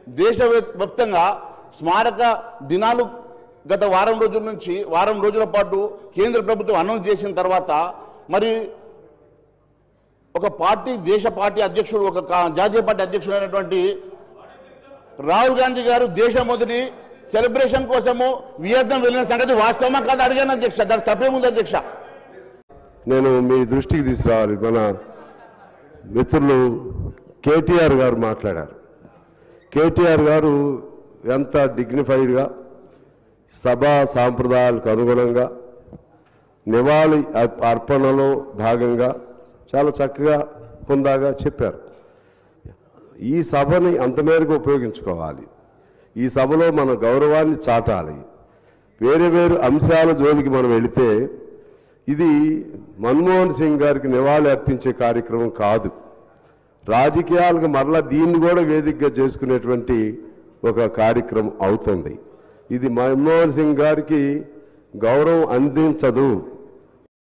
దేశవ్యాప్తంగా స్మారక దినాలు గత వారం రోజుల పాటు కేంద్ర ప్రభుత్వం అనౌన్స్ చేసిన తర్వాత మరి ఒక పార్టీ దేశ పార్టీ అధ్యక్షుడు ఒక జాతీయ పార్టీ అధ్యక్షుడు అయినటువంటి రాహుల్ గాంధీ గారు దేశ మొదటి సెలబ్రేషన్ కోసము వియత్నాం వెళ్ళిన సంగతి వాస్తవమా కాదు అడిగాను అధ్యక్ష. దానికి తప్పేముంది అధ్యక్ష? నేను మీ దృష్టికి తీసుకురావాలి. మన మిత్రులు కేటీఆర్ గారు మాట్లాడారు. కేటీఆర్ గారు ఎంత డిగ్నిఫైడ్గా సభా సాంప్రదాయాలకు అనుగుణంగా నివాళి అర్పణలో భాగంగా చాలా చక్కగా హుందాగా చెప్పారు. ఈ సభని అంతమేరకు ఉపయోగించుకోవాలి. ఈ సభలో మన గౌరవాన్ని చాటాలి. వేరే వేరే అంశాల జోలికి మనం వెళితే ఇది మన్మోహన్ సింగ్ గారికి నివాళి అర్పించే కార్యక్రమం కాదు. రాజకీయాలకు మరలా దీన్ని కూడా వేదికగా చేసుకునేటువంటి ఒక కార్యక్రమం అవుతుంది. ఇది మన్మోహన్ సింగ్ గారికి గౌరవం అందించదు.